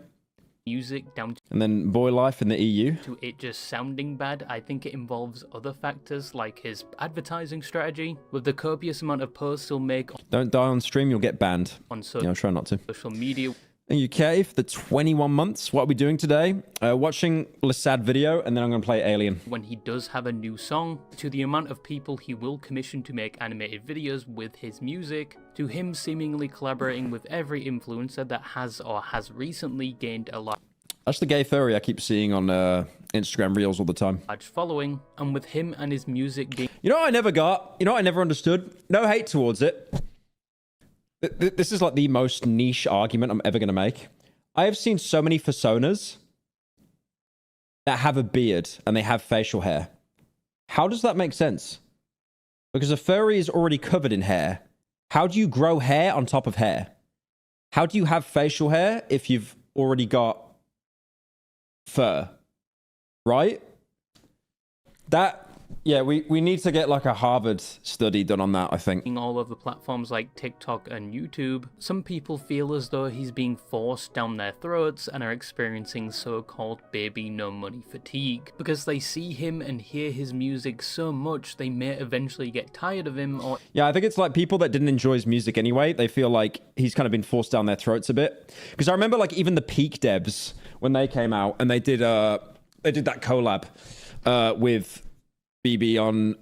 music down And then Boy Life in the EU. to it just sounding bad. I think it involves other factors like his advertising strategy. With the copious amount of posts he'll make Don't die on stream, you'll get banned. on Yeah, I'll try not to. social media, Thank you, Kay, for the 21 months. What are we doing today? Watching Lasad video, and then I'm going to play Alien. when he does have a new song, to the amount of people he will commission to make animated videos with his music, to him seemingly collaborating with every influencer that has or has recently gained a That's the gay furry I keep seeing on Instagram Reels all the time. large following, and with him and his music being You know what I never got? You know what I never understood? No hate towards it. This is like the most niche argument I'm ever going to make. I have seen so many personas that have a beard and they have facial hair. How does that make sense? Because a furry is already covered in hair. How do you grow hair on top of hair? how do you have facial hair if you've already got fur? Right? Yeah, we need to get like a Harvard study done on that, I think. All over platforms like TikTok and YouTube, some people feel as though he's being forced down their throats and are experiencing so-called baby no money fatigue. Because they see him and hear his music so much, they may eventually get tired of him or... Yeah, I think it's like people that didn't enjoy his music anyway, they feel like he's kind of been forced down their throats a bit. Because I remember like even the Peak devs, when they came out and they did that collab with BB on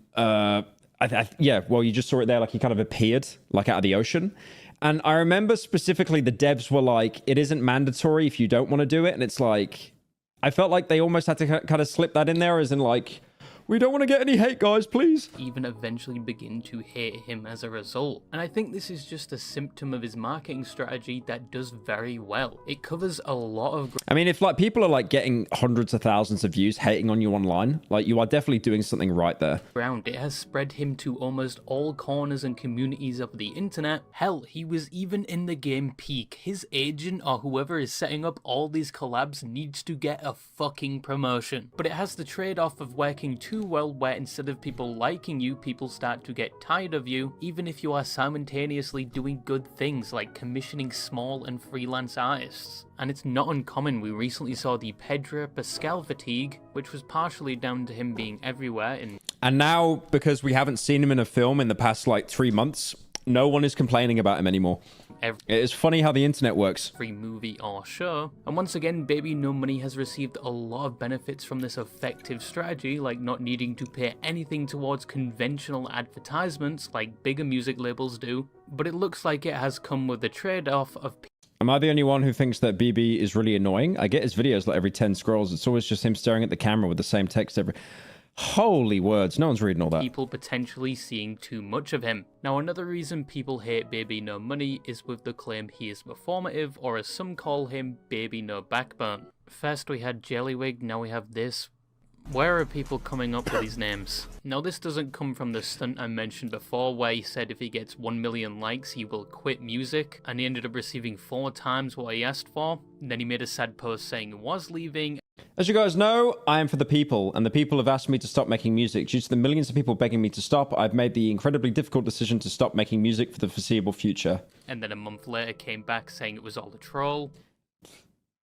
yeah, well, you just saw it there, like he kind of appeared like out of the ocean. And I remember specifically the devs were like, it isn't mandatory if you don't want to do it. And it's like, I felt like they almost had to kind of slip that in there as in like, we don't want to get any hate, guys, please. Even eventually begin to hate him as a result. And I think this is just a symptom of his marketing strategy that does very well. It covers a lot of... I mean, if like people are like getting hundreds of thousands of views hating on you online, like you are definitely doing something right there. It has spread him to almost all corners and communities of the internet. Hell, he was even in the game Peak. His agent or whoever is setting up all these collabs needs to get a fucking promotion. But it has the trade-off of working too well, where instead of people liking you, people start to get tired of you, even if you are simultaneously doing good things like commissioning small and freelance artists. And it's not uncommon. We recently saw the Pedro Pascal fatigue, which was partially down to him being everywhere. And now, because we haven't seen him in a film in the past like 3 months, no one is complaining about him anymore. It is funny how the internet works. Every movie or show. And once again, Baby No Money has received a lot of benefits from this effective strategy, like not needing to pay anything towards conventional advertisements like bigger music labels do. But it looks like it has come with the trade-off of... Am I the only one who thinks that BB is really annoying? I get his videos like every 10 scrolls. It's always just him staring at the camera with the same text every... Holy words, no one's reading all that. People potentially seeing too much of him. Now, another reason people hate Baby No Money is with the claim he is performative, or as some call him, Baby No Backbone. First we had Jellywig, now we have this. Where are people coming up with these names? Now, this doesn't come from the stunt I mentioned before, where he said if he gets 1 million likes, he will quit music, and he ended up receiving 4 times what he asked for. And then he made a sad post saying he was leaving. As you guys know, I am for the people, and the people have asked me to stop making music. Due to the millions of people begging me to stop, I've made the incredibly difficult decision to stop making music for the foreseeable future. And then a month later came back saying it was all a troll.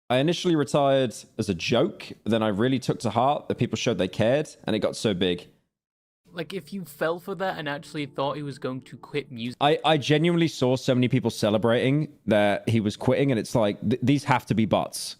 I initially retired as a joke, then I really took to heart that people showed they cared, and it got so big. Like, if you fell for that and actually thought he was going to quit music... I genuinely saw so many people celebrating that he was quitting, and it's like, these have to be bots.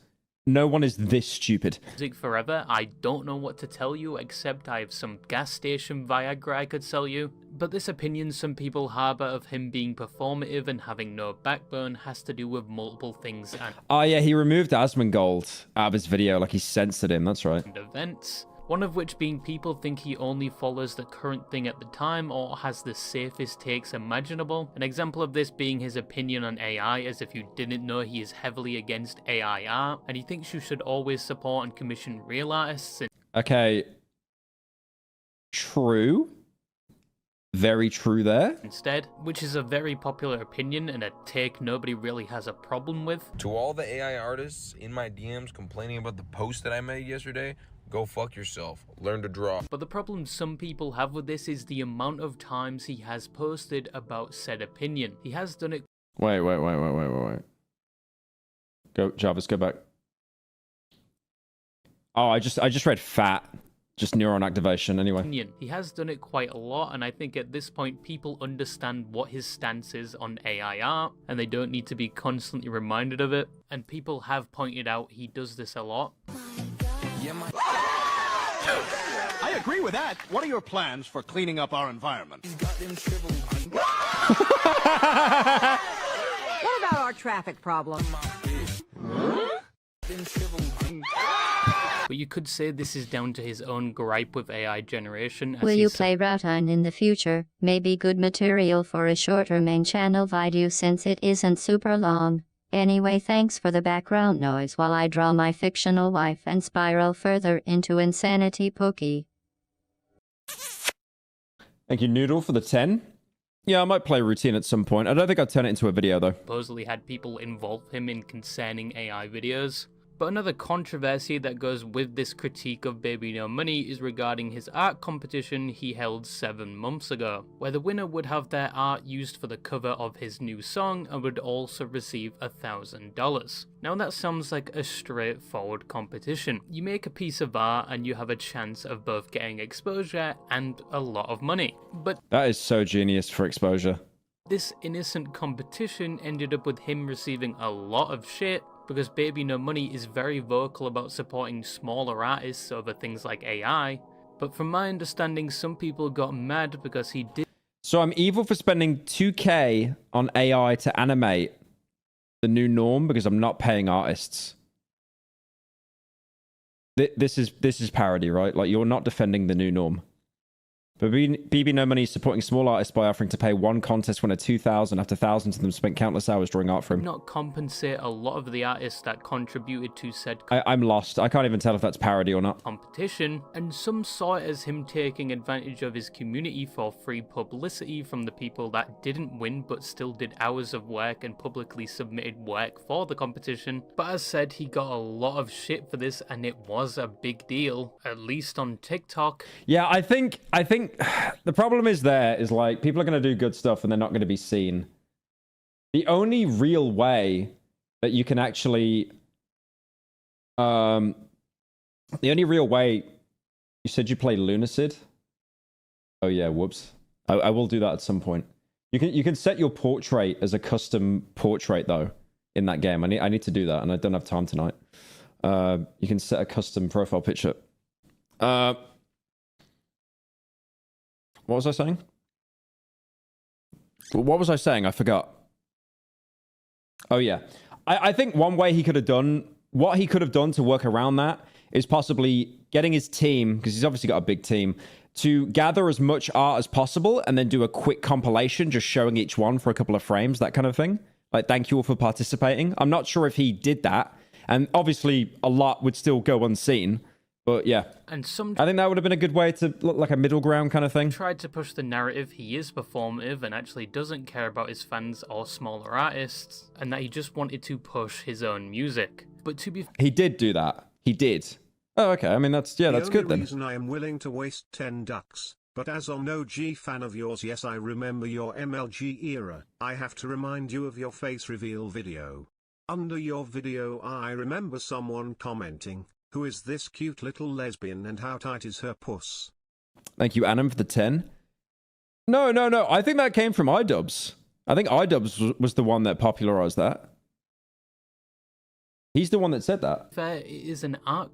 No one is this stupid. Music forever. I don't know what to tell you, except I have some gas station Viagra I could sell you. But this opinion some people harbour of him being performative and having no backbone has to do with multiple things and... Oh yeah, he removed Asmongold out of his video, like he censored him, that's right. And events. One of which being people think he only follows the current thing at the time or has the safest takes imaginable. An example of this being his opinion on AI, as if you didn't know he is heavily against AI art, and he thinks you should always support and commission real artists. Okay. True. Very true there. Instead, which is a very popular opinion and a take nobody really has a problem with. To all the AI artists in my DMs complaining about the post that I made yesterday, go fuck yourself. Learn to draw. But the problem some people have with this is the amount of times he has posted about said opinion. He has done it... Wait. Go, Jarvis, go back. Oh, I just read fat. Just neuron activation, anyway. He has done it quite a lot, and I think at this point people understand what his stance is on AI art, and they don't need to be constantly reminded of it. And people have pointed out he does this a lot. I agree with that. What are your plans for cleaning up our environment? What about our traffic problem? But you could say this is down to his own gripe with AI generation. Will you play Ratan in the future? Maybe good material for a shorter main channel video since it isn't super long. Anyway, thanks for the background noise while I draw my fictional wife and spiral further into insanity Pookie. Thank you, Noodle, for the 10. Yeah, I might play routine at some point. I don't think I'd turn it into a video, though. Supposedly had people involve him in concerning AI videos. But another controversy that goes with this critique of Baby No Money is regarding his art competition he held 7 months ago, where the winner would have their art used for the cover of his new song and would also receive $1,000. Now that sounds like a straightforward competition. You make a piece of art and you have a chance of both getting exposure and a lot of money. But that is so genius for exposure. This innocent competition ended up with him receiving a lot of shit, because Baby No Money is very vocal about supporting smaller artists over things like AI, but from my understanding, some people got mad because he did. So I'm evil for spending 2K on AI to animate the new norm because I'm not paying artists. This is parody, right? Like, you're not defending the new norm. But BB No Money is supporting small artists by offering to pay one contest winner $2,000 after thousands of them spent countless hours drawing art for him. Not compensate a lot of the artists that contributed to said I'm lost. I can't even tell if that's parody or not. Competition, and some saw it as him taking advantage of his community for free publicity from the people that didn't win but still did hours of work and publicly submitted work for the competition. But as said, he got a lot of shit for this and it was a big deal, at least on TikTok. Yeah, I think the problem is like people are going to do good stuff and they're not going to be seen. The only real way that you can actually the only real way, you said you play Lunacid? Oh yeah, whoops. I will do that at some point. You can set your portrait as a custom portrait though in that game. I need to do that and I don't have time tonight. You can set a custom profile picture. What was I saying? What was I saying? I forgot. Oh, yeah. I think one way he could have done, what he could have done to work around that is possibly getting his team, because he's obviously got a big team, to gather as much art as possible and then do a quick compilation, just showing each one for a couple of frames, that kind of thing. Like, thank you all for participating. I'm not sure if he did that. And obviously, a lot would still go unseen. But yeah, and I think that would have been a good way to look like a middle ground kind of thing. Tried to push the narrative he is performative and actually doesn't care about his fans or smaller artists, and that he just wanted to push his own music. But to be he did do that. He did. Oh, okay. I mean, that's good then. The only reason I am willing to waste 10 ducks, but as an OG fan of yours, yes, I remember your MLG era, I have to remind you of your face reveal video. Under your video, I remember someone commenting, "Who is this cute little lesbian and how tight is her puss?" Thank you, Adam, for the 10. No. I think that came from iDubbbz. I think iDubbbz was the one that popularized that. He's the one that said that. Fair is an art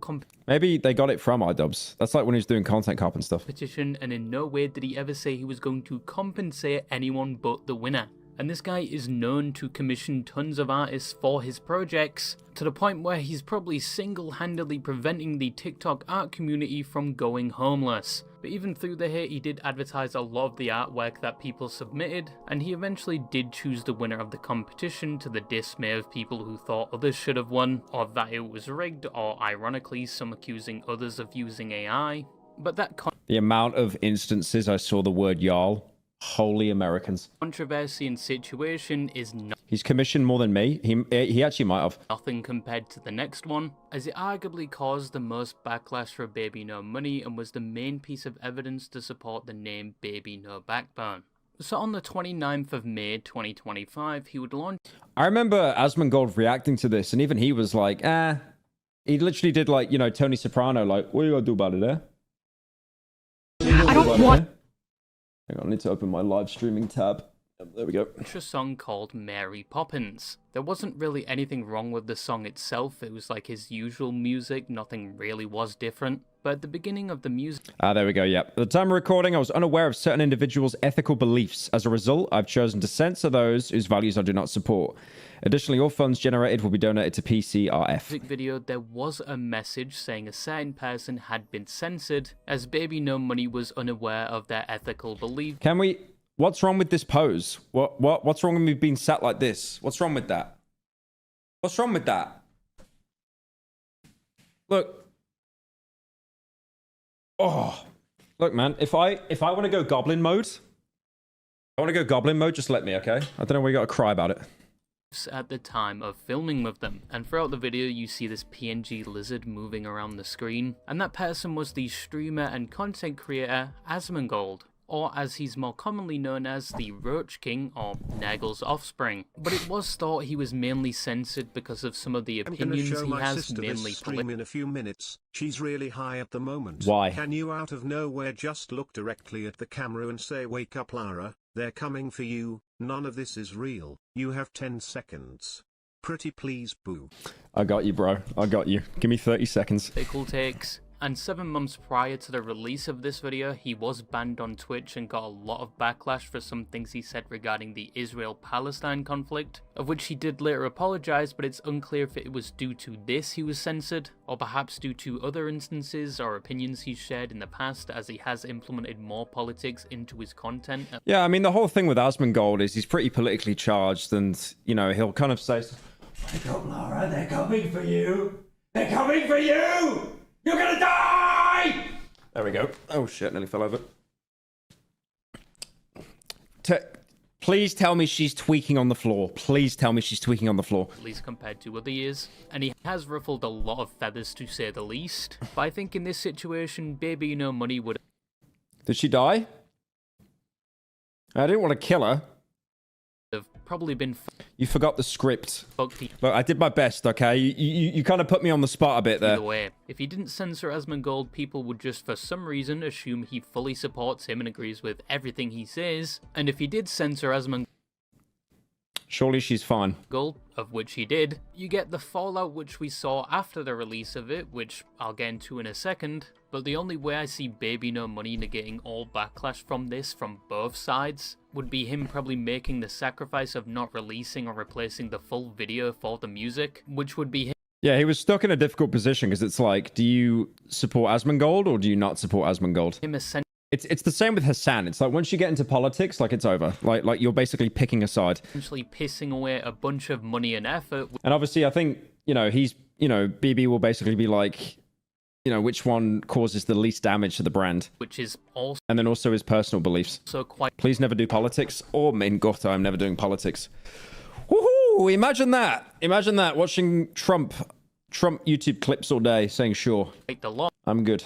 Maybe they got it from iDubbbz. That's like when he was doing content cop and stuff. competition, and in no way did he ever say he was going to compensate anyone but the winner. And this guy is known to commission tons of artists for his projects, to the point where he's probably single-handedly preventing the TikTok art community from going homeless. But even through the hate, he did advertise a lot of the artwork that people submitted, and he eventually did choose the winner of the competition, to the dismay of people who thought others should have won, or that it was rigged, or ironically some accusing others of using AI. But that the amount of instances I saw the word y'all. Holy Americans. Controversy and situation is not. He's commissioned more than me. He actually might have. Nothing compared to the next one, as it arguably caused the most backlash for Baby No Money and was the main piece of evidence to support the name Baby No Backbone. So on the 29th of May 2025, he would launch. I remember Asmongold reacting to this, and even he was like, He literally did like, Tony Soprano, like, what are you gonna do about it, I don't want. Hang on, I need to open my live streaming tab. There we go. A song called Mary Poppins. There wasn't really anything wrong with the song itself, it was like his usual music, nothing really was different. But at the beginning of the music... There we go, yeah. At the time of recording, I was unaware of certain individuals' ethical beliefs. As a result, I've chosen to censor those whose values I do not support. Additionally, all funds generated will be donated to PCRF. Music video, there was a message saying a certain person had been censored, as Baby No Money was unaware of their ethical beliefs. Can we... What's wrong with this pose? What's wrong with me being sat like this? What's wrong with that? What's wrong with that? Look. Oh. Look, man, if I want to go goblin mode, I want to go goblin mode, just let me, okay? I don't know where you got to cry about it. At the time of filming with them, and throughout the video you see this PNG lizard moving around the screen, and that person was the streamer and content creator Asmongold, or as he's more commonly known as the Roach King or Nagel's offspring. But it was thought he was mainly censored because of some of the opinions he has, mainly stream in a few minutes. She's really high at the moment. Why? Can you out of nowhere just look directly at the camera and say, "Wake up, Lara, they're coming for you, none of this is real, you have 10 seconds. Pretty please, boo." I got you, bro. I got you. Give me 30 seconds. Pickle takes. And 7 months prior to the release of this video, he was banned on Twitch and got a lot of backlash for some things he said regarding the Israel-Palestine conflict, of which he did later apologize, but it's unclear if it was due to this he was censored, or perhaps due to other instances or opinions he's shared in the past, as he has implemented more politics into his content. Yeah, I mean, the whole thing with Asmongold is he's pretty politically charged, and, you know, he'll kind of say, "Wake up, Lara, they're coming for you! They're coming for you! You're gonna die!" There we go. Oh shit, nearly fell over. Please tell me she's tweaking on the floor. Please tell me she's tweaking on the floor. At least compared to other years. And he has ruffled a lot of feathers, to say the least. But I think in this situation, bbno money would... Did she die? I didn't want to kill her. Have probably been... You forgot the script. Look, I did my best, okay? You kind of put me on the spot a bit there. Either way, if he didn't censor Asmongold, people would just for some reason assume he fully supports him and agrees with everything he says. And if he did censor Asmongold, surely she's fine. Of which he did, you get the fallout which we saw after the release of it, which I'll get into in a second. But the only way I see bbno money negating all backlash from this from both sides would be him probably making the sacrifice of not releasing or replacing the full video for the music, which would be him. Yeah, he was stuck in a difficult position because it's like, do you support Asmongold or do you not support Asmongold? It's the same with Hassan. It's like once you get into politics, like it's over. Like you're basically picking a side. Essentially pissing away a bunch of money and effort. And obviously, I think, you know, BB will basically be like, you know, which one causes the least damage to the brand. Which is also... And then also his personal beliefs. So quite... Please never do politics. Or in Gotha, I'm never doing politics. Woohoo! Imagine that. Imagine that. Watching Trump YouTube clips all day saying sure. I'm good.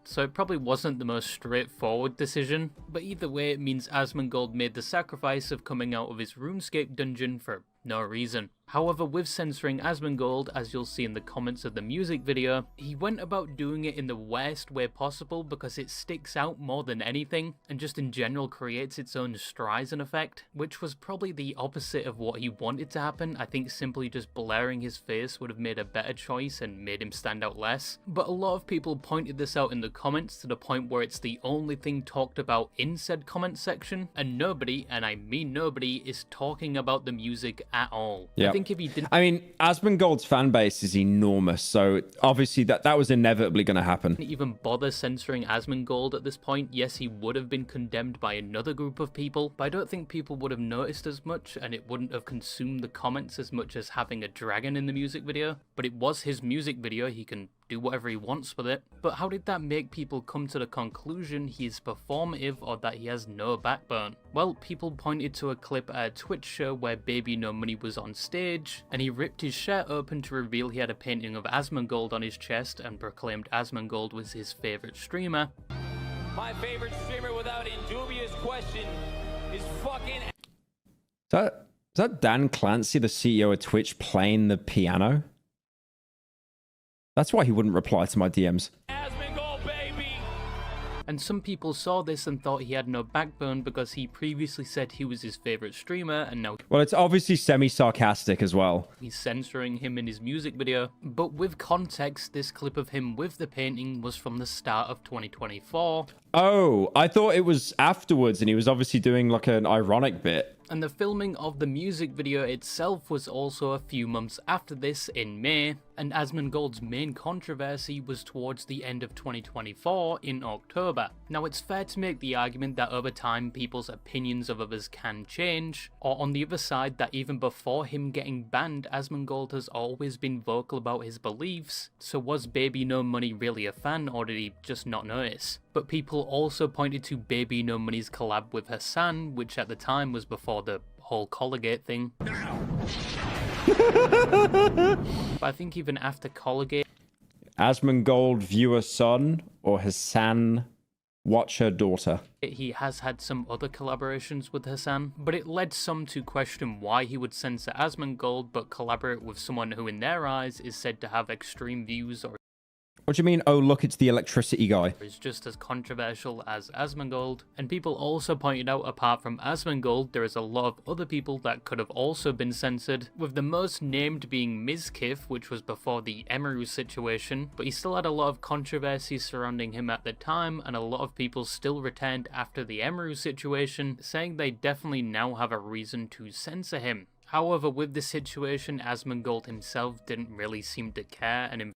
So it probably wasn't the most straightforward decision, but either way it means Asmongold made the sacrifice of coming out of his RuneScape dungeon for no reason. However, with censoring Asmongold, as you'll see in the comments of the music video, he went about doing it in the worst way possible because it sticks out more than anything, and just in general creates its own Streisand effect, which was probably the opposite of what he wanted to happen. I think simply just blurring his face would have made a better choice and made him stand out less. But a lot of people pointed this out in the comments to the point where it's the only thing talked about in said comment section, and nobody, and I mean nobody, is talking about the music at all. Yeah. I think if he didn't... I mean, Asmongold's fan base is enormous, so obviously that was inevitably going to happen. Even bother censoring Asmongold at this point, yes, he would have been condemned by another group of people, but I don't think people would have noticed as much, and it wouldn't have consumed the comments as much as having a dragon in the music video. But it was his music video, he can do whatever he wants with it. But how did that make people come to the conclusion he is performative or that he has no backbone? Well, people pointed to a clip at a Twitch show where bbno money was on stage, and he ripped his shirt open to reveal he had a painting of Asmongold on his chest and proclaimed Asmongold was his favourite streamer. My favourite streamer without a dubious question is fucking... Is that Dan Clancy, the CEO of Twitch, playing the piano? That's why he wouldn't reply to my DMs. And some people saw this and thought he had no backbone because he previously said he was his favourite streamer and now... Well, it's obviously semi-sarcastic as well. He's censoring him in his music video. But with context, this clip of him with the painting was from the start of 2024. Oh, I thought it was afterwards and he was obviously doing like an ironic bit. And the filming of the music video itself was also a few months after this in May, and Asmongold's main controversy was towards the end of 2024 in October. Now it's fair to make the argument that over time people's opinions of others can change, or on the other side that even before him getting banned, Asmongold has always been vocal about his beliefs, so was Baby No Money really a fan or did he just not notice? But people also pointed to Baby No Money's collab with Hassan, which at the time was before the whole Colligate thing. But I think even after Colligate, Asmongold viewer son or Hassan watcher daughter. He has had some other collaborations with Hassan, but it led some to question why he would censor Asmongold but collaborate with someone who in their eyes is said to have extreme views or What do you mean, oh look, it's the electricity guy? is just as controversial as Asmongold. And people also pointed out apart from Asmongold, there is a lot of other people that could have also been censored, with the most named being Mizkif, which was before the Emiru situation, but he still had a lot of controversy surrounding him at the time, and a lot of people still returned after the Emiru situation, saying they definitely now have a reason to censor him. However, with the situation, Asmongold himself didn't really seem to care, and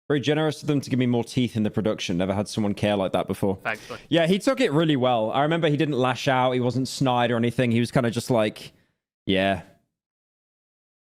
Very generous of them to give me more teeth in the production. Never had someone care like that before. Yeah, he took it really well. I remember he didn't lash out. He wasn't snide or anything. He was kind of just like, yeah.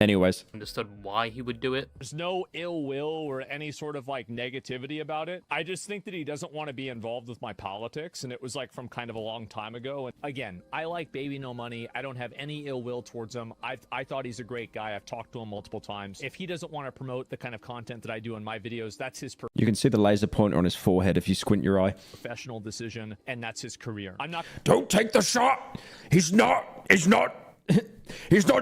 Anyways. Understood why he would do it. There's no ill will or any sort of like negativity about it. I just think that he doesn't want to be involved with my politics, and it was like from kind of a long time ago. And again, I like Baby No Money. I don't have any ill will towards him. I thought he's a great guy. I've talked to him multiple times. If he doesn't want to promote the kind of content that I do in my videos, that's his You can see the laser pointer on his forehead if you squint your eye. professional decision, and that's his career. I'm not. Don't take the shot. He's not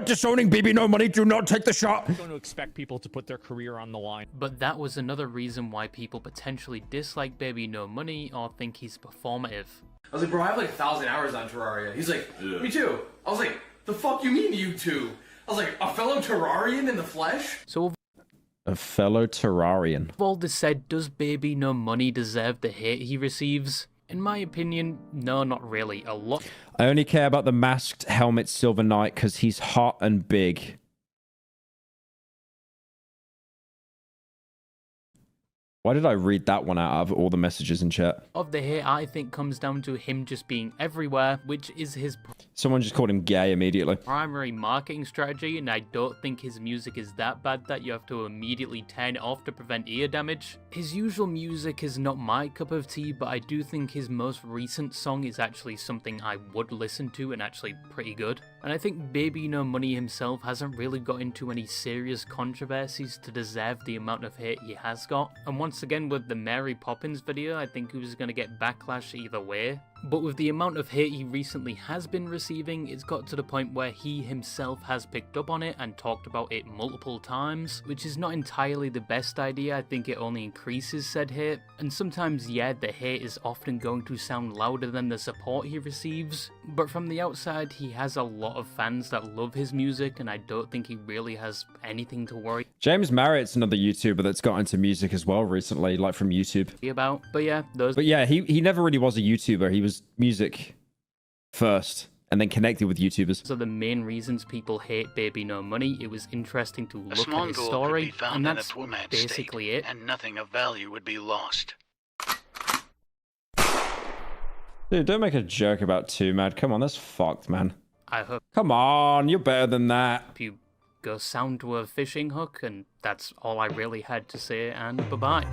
disowning Baby No Money. Do not take the shot. I'm going to expect people to put their career on the line. But that was another reason why people potentially dislike Baby No Money or think he's performative. I was like, bro, I have like 1,000 hours on Terraria. He's like, me too. I was like, the fuck you mean you too? I was like, a fellow Terrarian in the flesh? So A fellow Terrarian. all this said, does Baby No Money deserve the hate he receives? In my opinion, no, not really. A lot. I only care about the masked helmet Silver Knight because he's hot and big. Why did I read that one out of all the messages in chat? Of the hate, I think comes down to him just being everywhere, which is his Someone just called him gay immediately. primary marketing strategy, and I don't think his music is that bad that you have to immediately turn it off to prevent ear damage. His usual music is not my cup of tea, but I do think his most recent song is actually something I would listen to and actually pretty good. And I think Baby No Money himself hasn't really got into any serious controversies to deserve the amount of hate he has got. And once again, with the Mary Poppins video, I think he was going to get backlash either way. But with the amount of hate he recently has been receiving, it's got to the point where he himself has picked up on it and talked about it multiple times, which is not entirely the best idea. I think it only increases said hate. And sometimes, yeah, the hate is often going to sound louder than the support he receives, but from the outside, he has a lot of fans that love his music, and I don't think he really has anything to worry James Marriott's another YouTuber that's got into music as well recently, like from YouTube. about. But yeah, those. But yeah, he never really was a YouTuber. He was music first and then connected with YouTubers. So the main reasons people hate Baby No Money, it was interesting to A look small at his gold story, could be found and in a that's poor man's basically state, it. and nothing of value would be lost. Dude, don't make a joke about 2Mad. Come on, that's fucked, man. I hope Come on, you're better than that. you go sound to a fishing hook, and that's all I really had to say, and bye-bye.